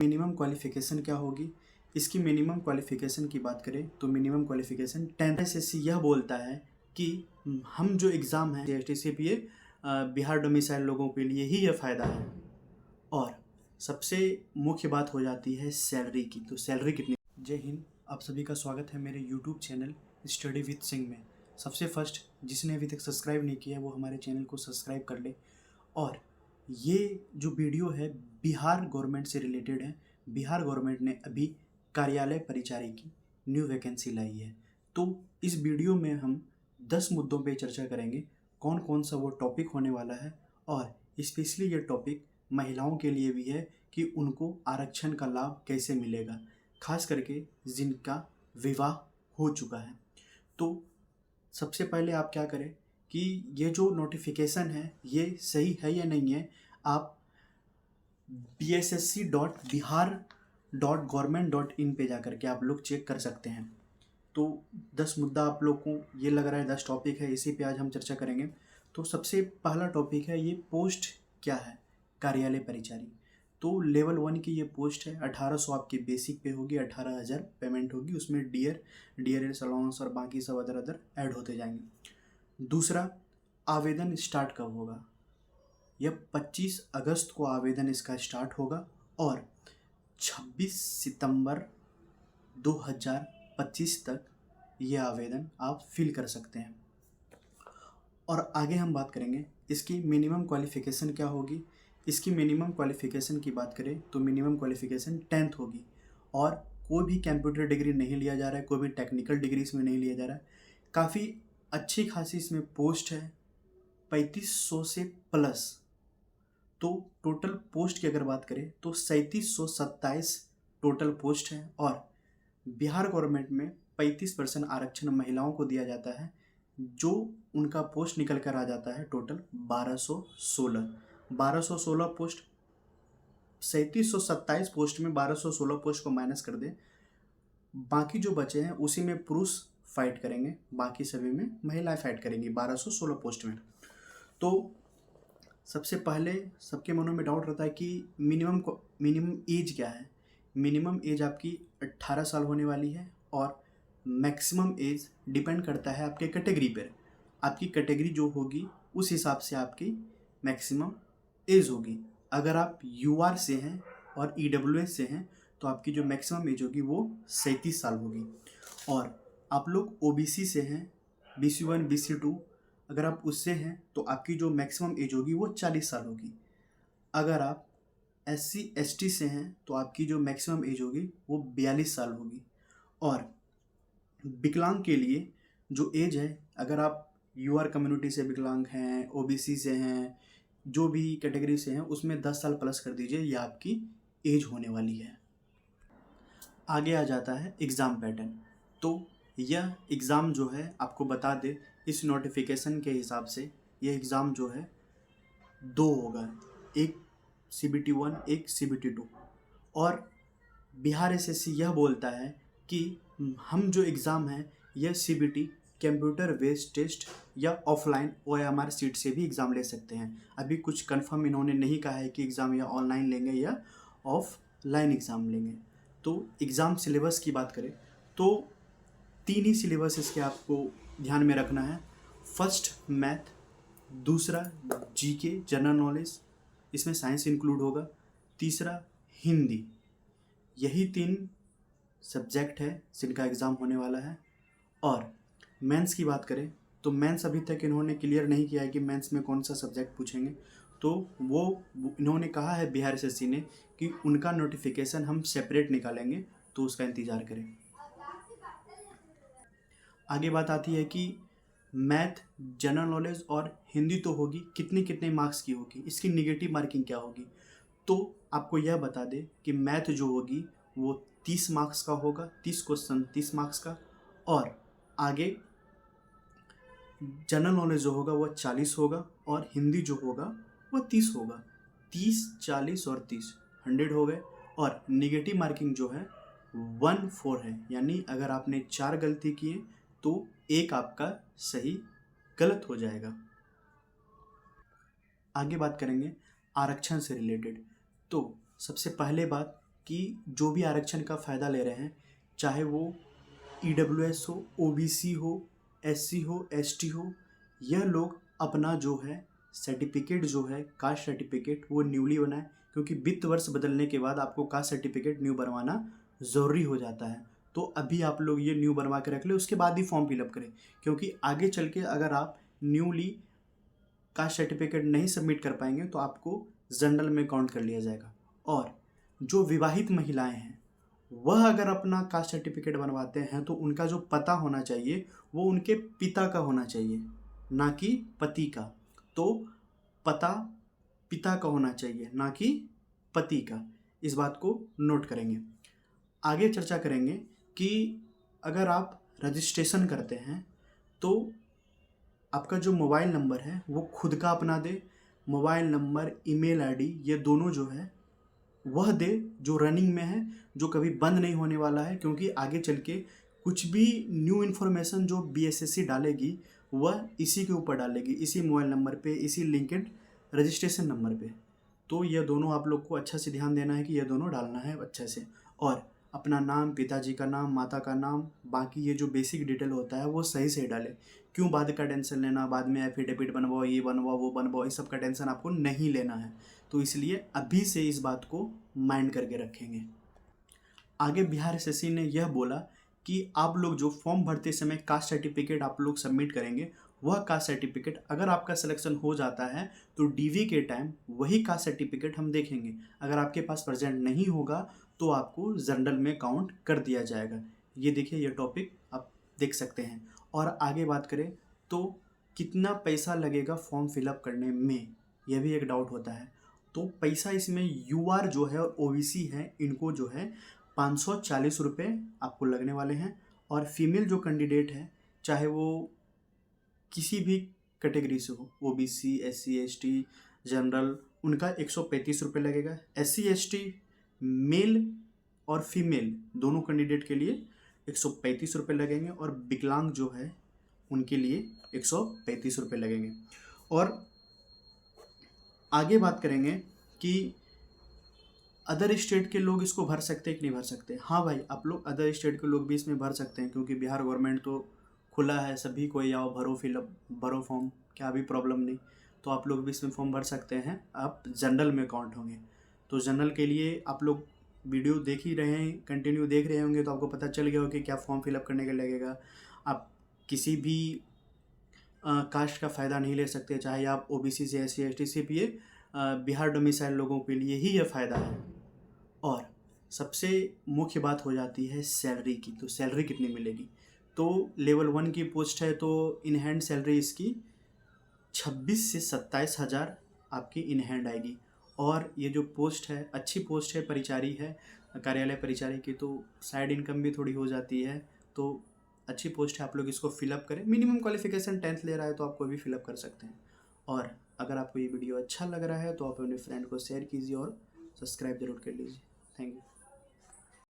Minimum qualification क्या होगी? इसकी मिनिमम क्वालिफ़िकेशन की बात करें तो मिनिमम क्वालिफ़िकेशन 10th एसएससी यह बोलता है कि हम जो एग्ज़ाम है एसटीसीपीए बिहार डोमिसाइल लोगों के लिए ही यह फ़ायदा है। और सबसे मुख्य बात हो जाती है सैलरी की। तो सैलरी कितनी? जय हिंद, आप सभी का स्वागत है मेरे YouTube channel study with Singh में। सबसे फर्स्ट जिसने अभी तक सब्सक्राइब नहीं किया है वो हमारे चैनल को सब्सक्राइब कर ले। और ये जो वीडियो है बिहार गवर्नमेंट से रिलेटेड है। बिहार गवर्नमेंट ने अभी कार्यालय परिचारी की न्यू वैकेंसी लाई है। तो इस वीडियो में हम 10 मुद्दों पे चर्चा करेंगे, कौन कौन सा वो टॉपिक होने वाला है। और स्पेशली ये टॉपिक महिलाओं के लिए भी है कि उनको आरक्षण का लाभ कैसे मिलेगा, खास करके जिनका विवाह हो चुका है। तो सबसे पहले आप क्या करें कि ये जो नोटिफिकेशन है ये सही है या नहीं है, आप bssc.bihar.government.in पे जाकर के आप लोग चेक कर सकते हैं। तो 10 मुद्दा आप लोग को ये लग रहा है 10 टॉपिक है, इसी पे आज हम चर्चा करेंगे। तो सबसे पहला टॉपिक है ये पोस्ट क्या है, कार्यालय परिचारी। तो लेवल 1 की ये पोस्ट है। 1800 आपकी बेसिक पे होगी, 18,000 पेमेंट होगी, उसमें डीआरएस अलाउंस और बाकी सब अदर ऐड होते जाएंगे। दूसरा, आवेदन स्टार्ट कब होगा? यह 25 अगस्त को आवेदन इसका स्टार्ट होगा और 26 सितंबर 2025 तक ये आवेदन आप फिल कर सकते हैं। और आगे हम बात करेंगे इसकी मिनिमम क्वालिफ़िकेशन क्या होगी। इसकी मिनिमम क्वालिफ़िकेशन की बात करें तो मिनिमम क्वालिफ़िकेशन 10th होगी और कोई भी कंप्यूटर डिग्री नहीं लिया जा रहा है, कोई भी टेक्निकल डिग्री इसमें नहीं लिया जा रहा है। काफ़ी अच्छी खासी इसमें पोस्ट है, 3500 से प्लस। तो टोटल पोस्ट की अगर बात करें तो 3727 टोटल पोस्ट है। और बिहार गवर्नमेंट में 35% आरक्षण महिलाओं को दिया जाता है, जो उनका पोस्ट निकल कर आ जाता है टोटल 1216 पोस्ट। 3727 पोस्ट में 1216 पोस्ट को माइनस कर दे, बाकी जो बचे हैं उसी में पुरुष फाइट करेंगे, बाकी सभी में महिलाएं फाइट करेंगी 1216 पोस्ट में। तो सबसे पहले सबके मनों में डाउट रहता है कि मिनिमम एज क्या है। मिनिमम एज आपकी 18 साल होने वाली है और मैक्सिमम एज डिपेंड करता है आपके कैटेगरी पर। आपकी कैटेगरी जो होगी उस हिसाब से आपकी मैक्सिमम एज होगी। अगर आप यूआर से हैं और ईडब्ल्यूएस से हैं तो आपकी जो मैक्सिमम एज होगी वो 37 साल होगी। और आप लोग ओबीसी से हैं, BC1 BC2, अगर आप उससे हैं तो आपकी जो मैक्सिमम एज होगी वो 40 साल होगी। अगर आप SC ST से हैं तो आपकी जो मैक्सिमम एज होगी वो 42 साल होगी। और विकलांग के लिए जो एज है, अगर आप यूआर कम्युनिटी से विकलांग हैं, ओबीसी से हैं, जो भी कैटेगरी से हैं उसमें 10 साल प्लस कर दीजिए, यह आपकी एज होने वाली है। आगे आ जाता है एग्ज़ाम पैटर्न। तो यह एग्ज़ाम जो है आपको बता दे, इस नोटिफिकेशन के हिसाब से यह एग्ज़ाम जो है 2 होगा, एक CBT 1 एक CBT 2। और बिहार एसएससी यह बोलता है कि हम जो एग्ज़ाम है यह CBT कंप्यूटर बेस्ड टेस्ट या ऑफलाइन OMR सीट से भी एग्ज़ाम ले सकते हैं। अभी कुछ कंफर्म इन्होंने नहीं कहा है कि एग्ज़ाम या ऑनलाइन लेंगे या ऑफलाइन एग्ज़ाम लेंगे। तो एग्ज़ाम सिलेबस की बात करें तो 3 ही सिलेबस इसके आपको ध्यान में रखना है। फर्स्ट मैथ, दूसरा जीके जनरल नॉलेज, इसमें साइंस इंक्लूड होगा, तीसरा हिंदी। यही 3 सब्जेक्ट है जिनका एग्ज़ाम होने वाला है। और मेंस की बात करें तो मेंस अभी तक इन्होंने क्लियर नहीं किया है कि मेंस में कौन सा सब्जेक्ट पूछेंगे। तो वो इन्होंने कहा है बिहार एसएससी ने कि उनका नोटिफिकेशन हम सेपरेट निकालेंगे, तो उसका इंतज़ार करें। आगे बात आती है कि मैथ, जनरल नॉलेज और हिंदी तो होगी, कितने कितने मार्क्स की होगी, इसकी निगेटिव मार्किंग क्या होगी। तो आपको यह बता दें कि मैथ जो होगी वो 30 मार्क्स का होगा, 30 क्वेश्चन 30 मार्क्स का। और आगे जनरल नॉलेज जो होगा वो 40 होगा और हिंदी जो होगा वो 30 होगा। 30, 40 और 30 100 हो गए। और निगेटिव मार्किंग जो है 1-4 है, यानी अगर आपने 4 गलती किए तो एक आपका सही गलत हो जाएगा। आगे बात करेंगे आरक्षण से रिलेटेड। तो सबसे पहले बात कि जो भी आरक्षण का फ़ायदा ले रहे हैं, चाहे वो EWS हो, OBC हो, SC हो, ST हो, यह लोग अपना जो है सर्टिफिकेट जो है कास्ट सर्टिफिकेट वो न्यूली बनाए, क्योंकि वित्त वर्ष बदलने के बाद आपको कास्ट सर्टिफिकेट न्यू बनवाना ज़रूरी हो जाता है। तो अभी आप लोग ये न्यू बनवा के रख ले, उसके बाद ही फॉर्म फिलअप करें, क्योंकि आगे चल के अगर आप न्यूली कास्ट सर्टिफिकेट नहीं सबमिट कर पाएंगे तो आपको जनरल में काउंट कर लिया जाएगा। और जो विवाहित महिलाएं हैं वह अगर अपना कास्ट सर्टिफिकेट बनवाते हैं तो उनका जो पता होना चाहिए वो उनके पिता का होना चाहिए, ना कि पति का। तो पता पिता का होना चाहिए, ना कि पति का। इस बात को नोट करेंगे। आगे चर्चा करेंगे कि अगर आप रजिस्ट्रेशन करते हैं तो आपका जो मोबाइल नंबर है वो खुद का अपना दे, मोबाइल नंबर, ईमेल आईडी, ये दोनों जो है वह दे जो रनिंग में है, जो कभी बंद नहीं होने वाला है, क्योंकि आगे चल के कुछ भी न्यू इन्फॉर्मेशन जो BSSC डालेगी वह इसी के ऊपर डालेगी, इसी मोबाइल नंबर पे, इसी लिंक्ड रजिस्ट्रेशन नंबर पे। तो ये दोनों आप लोग को अच्छा से ध्यान देना है कि ये दोनों डालना है अच्छे से। और अपना नाम, पिताजी का नाम, माता का नाम, बाकी ये जो बेसिक डिटेल होता है वो सही से डालें। क्यों बाद का टेंशन लेना, बाद में एफिडेविट बनवाओ, ये बनवाओ, वो बनवाओ, इस सब का टेंशन आपको नहीं लेना है। तो इसलिए अभी से इस बात को माइंड करके रखेंगे। आगे बिहार SSC ने यह बोला कि आप लोग जो फॉर्म भरते समय कास्ट सर्टिफिकेट आप लोग सबमिट करेंगे, वह कास्ट सर्टिफिकेट अगर आपका सिलेक्शन हो जाता है तो DV के टाइम वही कास्ट सर्टिफिकेट हम देखेंगे। अगर आपके पास प्रेजेंट नहीं होगा तो आपको जनरल में काउंट कर दिया जाएगा। ये देखिए, ये टॉपिक आप देख सकते हैं। और आगे बात करें तो कितना पैसा लगेगा फॉर्म फिलअप करने में, यह भी एक डाउट होता है। तो पैसा इसमें UR जो है और OBC है, इनको जो है 540 रुपये आपको लगने वाले हैं। और फीमेल जो कैंडिडेट है, चाहे वो किसी भी कैटेगरी से हो, OBC, SC ST, जनरल, उनका 135 रुपये लगेगा। SC ST मेल और फीमेल दोनों कैंडिडेट के लिए 135 रुपये लगेंगे। और विकलांग जो है उनके लिए 135 रुपये लगेंगे। और आगे बात करेंगे कि अदर स्टेट के लोग इसको भर सकते हैं कि नहीं भर सकते। हाँ भाई, आप लोग अदर स्टेट के लोग भी इसमें भर सकते हैं, क्योंकि बिहार गवर्नमेंट तो खुला है, सभी को आओ भरो फिलअप, भरो फॉर्म, क्या भी प्रॉब्लम नहीं। तो आप लोग भी इसमें फॉर्म भर सकते हैं, आप जनरल में काउंट होंगे। तो जनरल के लिए आप लोग वीडियो देख ही रहे हैं, कंटिन्यू देख रहे होंगे, तो आपको पता चल गया हो कि क्या फॉर्म फिलअप करने के लगेगा। आप किसी भी कास्ट का फ़ायदा नहीं ले सकते, चाहे आप OBC से SC ST से भी। बिहार डोमिसाइल लोगों के लिए ही यह फ़ायदा है। और सबसे मुख्य बात हो जाती है सैलरी की। तो सैलरी कितनी मिलेगी? तो लेवल 1 की पोस्ट है तो इन हैंड सैलरी इसकी 26 से 27 हज़ार आपकी इन हैंड आएगी। और ये जो पोस्ट है अच्छी पोस्ट है, परिचारी है, कार्यालय परिचारी की, तो साइड इनकम भी थोड़ी हो जाती है। तो अच्छी पोस्ट है, आप लोग इसको फिलअप करें। मिनिमम क्वालिफिकेशन 10th ले रहा है तो आपको भी फिलअप कर सकते हैं। और अगर आपको ये वीडियो अच्छा लग रहा है तो आप अपने फ्रेंड को शेयर कीजिए और सब्सक्राइब जरूर कर लीजिए। Thank you.